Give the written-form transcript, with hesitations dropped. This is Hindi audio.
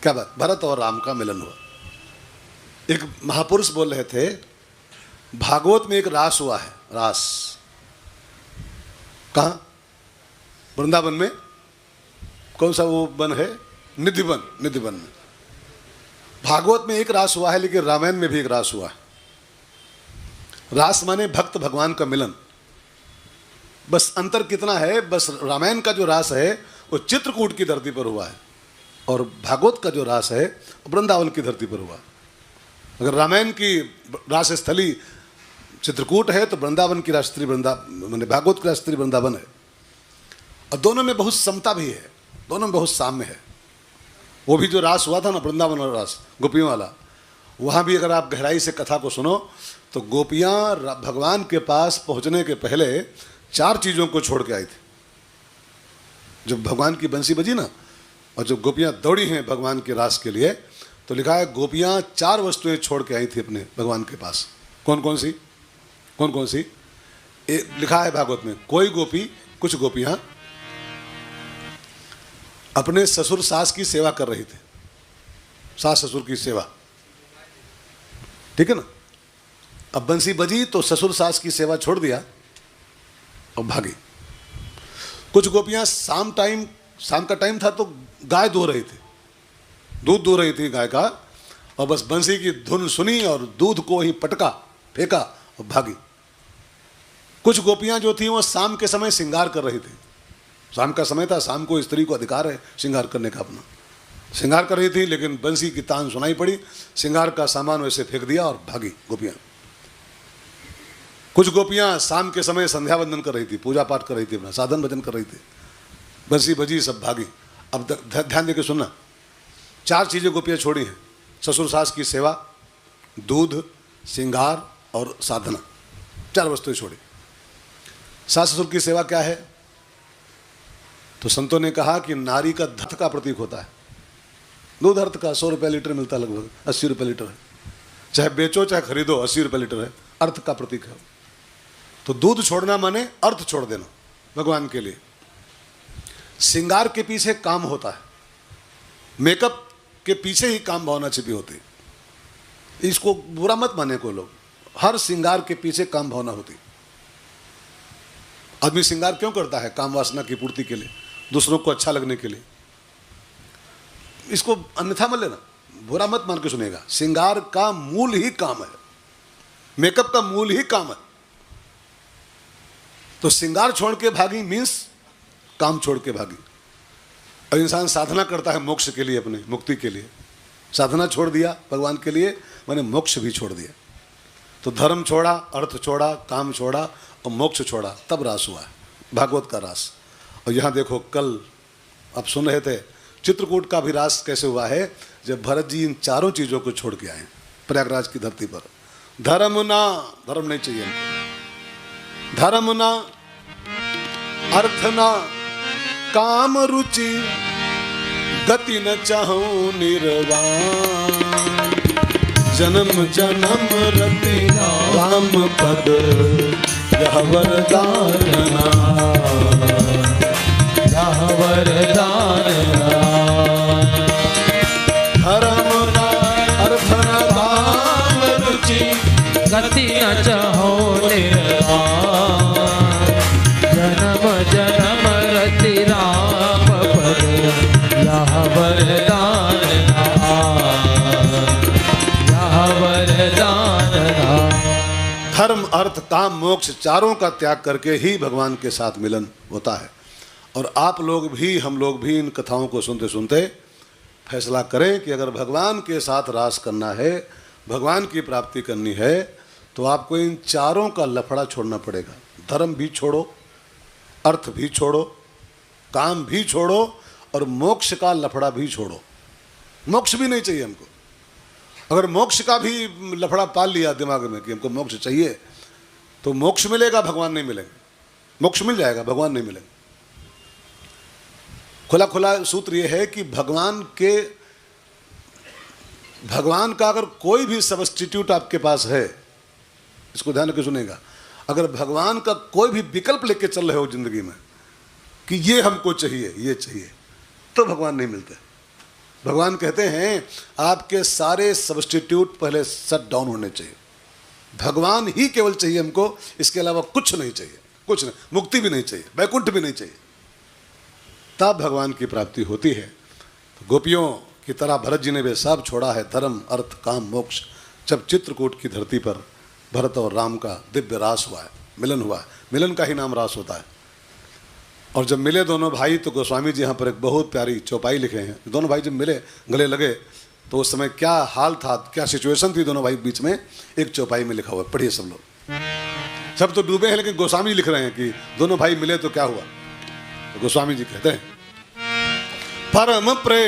क्या बात, भरत और राम का मिलन हुआ। एक महापुरुष बोल रहे थे, भागवत में एक रास हुआ है, रास। कहाँ? वृंदावन में। कौन सा वो वन है? निधिवन। निधिवन में भागवत में एक रास हुआ है, लेकिन रामायण में भी एक रास हुआ है। रास माने भक्त भगवान का मिलन। बस अंतर कितना है, बस रामायण का जो रास है वो चित्रकूट की धरती पर हुआ है, और भागवत का जो रास है वृंदावन की धरती पर हुआ। अगर रामायण की रास स्थली चित्रकूट है तो वृंदावन की राजस्थली मैंने भागवत की राजस्थली वृंदावन है। और दोनों में बहुत समता भी है, दोनों में बहुत साम्य है। वो भी जो रास हुआ था ना, वृंदावन वाला रास, गोपियों वाला, वहाँ भी अगर आप गहराई से कथा को सुनो तो गोपियाँ भगवान के पास पहुँचने के पहले 4 चीज़ों को छोड़ के आई थी। जब भगवान की बंसी बजी ना, और जब गोपियाँ दौड़ी हैं भगवान के रास के लिए, तो लिखा है गोपियाँ 4 वस्तुएं छोड़ के आई थी अपने भगवान के पास। कौन कौन सी? कौन कौन सी? लिखा है भागवत में, कोई गोपी, कुछ गोपियाँ अपने ससुर सास की सेवा कर रही थी, सास ससुर की सेवा, ठीक है ना। अब बंसी बजी तो ससुर सास की सेवा छोड़ दिया और भागी। कुछ गोपियां शाम का टाइम था तो गाय दो रही थी, दूध दो रही थी गाय का, और बस बंसी की धुन सुनी और दूध को ही पटका, फेंका और भागी। कुछ गोपियां जो थी वो शाम के समय श्रृंगार कर रही थी। शाम का समय था, शाम को स्त्री को अधिकार है श्रृंगार करने का, अपना श्रृंगार कर रही थी, लेकिन बंसी की तान सुनाई पड़ी, श्रृंगार का सामान वैसे फेंक दिया और भागी गोपियां। कुछ गोपियां शाम के समय संध्या वंदन कर रही थी, पूजा पाठ कर रही थी, अपना साधन भजन कर रही थी, बंसी बजी, सब भागी। अब ध्यान देके सुनना, 4 चीजें गोपियां छोड़ी हैं, ससुर सास की सेवा, दूध, श्रृंगार और साधना, 4 वस्तुएं छोड़ी। सास ससुर की सेवा क्या है? तो संतों ने कहा कि नारी का धर्म का प्रतीक होता है। दूध अर्थ का 100 रुपये लीटर मिलता है, लगभग 80 रुपये लीटर है, चाहे बेचो चाहे खरीदो 80 रुपये लीटर है, अर्थ का प्रतीक है। तो दूध छोड़ना माने अर्थ छोड़ देना भगवान के लिए। श्रृंगार के पीछे काम होता है, मेकअप के पीछे ही काम भावना छिपी होती है। इसको बुरा मत माने को लोग, हर श्रृंगार के पीछे काम भावना होती है। आदमी श्रृंगार क्यों करता है? काम वासना की पूर्ति के लिए, दूसरों को अच्छा लगने के लिए। इसको अन्यथा मत लेना, बुरा मत मान के सुनेगा। श्रृंगार का मूल ही काम है, मेकअप का मूल ही काम है। तो श्रृंगार छोड़ के भागी मीन्स काम छोड़ के भागी। और इंसान साधना करता है मोक्ष के लिए, अपने मुक्ति के लिए, साधना छोड़ दिया भगवान के लिए, मैंने मोक्ष भी छोड़ दिया। तो धर्म छोड़ा, अर्थ छोड़ा, काम छोड़ा और मोक्ष छोड़ा, तब रास हुआ है भागवत का रास। और यहाँ देखो, कल आप सुन रहे थे चित्रकूट का भी रास कैसे हुआ है, जब भरत जी इन 4 चीज़ों को छोड़ के आए प्रयागराज की धरती पर। धर्म ना, धर्म नहीं चाहिए हमको, धर्म ना, अर्थ ना, काम रुचि, गति न चाहूं निर्वाण, जन्म जन्म रति राम पद यह वरदान, यह वरदान। धर्म न अर्थ न काम रुचि, गति न चाहो निर्वाण, जन्म जन्म रति राम पद यह वरदान, यह वरदान। धर्म अर्थ काम मोक्ष 4 का त्याग करके ही भगवान के साथ मिलन होता है। और आप लोग भी, हम लोग भी इन कथाओं को सुनते सुनते फैसला करें कि अगर भगवान के साथ रास करना है, भगवान की प्राप्ति करनी है, तो आपको इन 4 का लफड़ा छोड़ना पड़ेगा। धर्म भी छोड़ो, अर्थ भी छोड़ो, काम भी छोड़ो और मोक्ष का लफड़ा भी छोड़ो। मोक्ष भी नहीं चाहिए हमको। अगर मोक्ष का भी लफड़ा पाल लिया दिमाग में कि हमको मोक्ष चाहिए, तो मोक्ष मिलेगा, भगवान नहीं मिलेंगे। मोक्ष मिल जाएगा, भगवान नहीं मिलेंगे। खुला खुला सूत्र ये है कि भगवान का अगर कोई भी सब्स्टिट्यूट आपके पास है, इसको ध्यान रखकर सुनेगा, अगर भगवान का कोई भी विकल्प लेके चल रहे हो जिंदगी में कि ये हमको चाहिए, ये चाहिए, तो भगवान नहीं मिलते। भगवान कहते हैं आपके सारे सब्स्टिट्यूट पहले शट डाउन होने चाहिए। भगवान ही केवल चाहिए हमको, इसके अलावा कुछ नहीं चाहिए, कुछ नहीं, मुक्ति भी नहीं चाहिए, वैकुंठ भी नहीं चाहिए, तब भगवान की प्राप्ति होती है। तो गोपियों की तरह भरत जी ने वे सब छोड़ा है, धर्म अर्थ काम मोक्ष। जब चित्रकूट की धरती पर भरत और राम का दिव्य रास हुआ है, मिलन हुआ है, मिलन का ही नाम रास होता है। और जब मिले दोनों भाई तो गोस्वामी जी यहाँ पर एक बहुत प्यारी चौपाई लिखे हैं। दोनों भाई जब मिले, गले लगे, तो उस समय क्या हाल था, क्या सिचुएशन थी दोनों भाई के बीच में, एक चौपाई में लिखा हुआ है। पढ़िए सब लोग। सब तो डूबे हैं, लेकिन गोस्वामी जी लिख रहे हैं कि दोनों भाई मिले तो क्या हुआ। तो गोस्वामी जी कहते हैं, परम प्रेम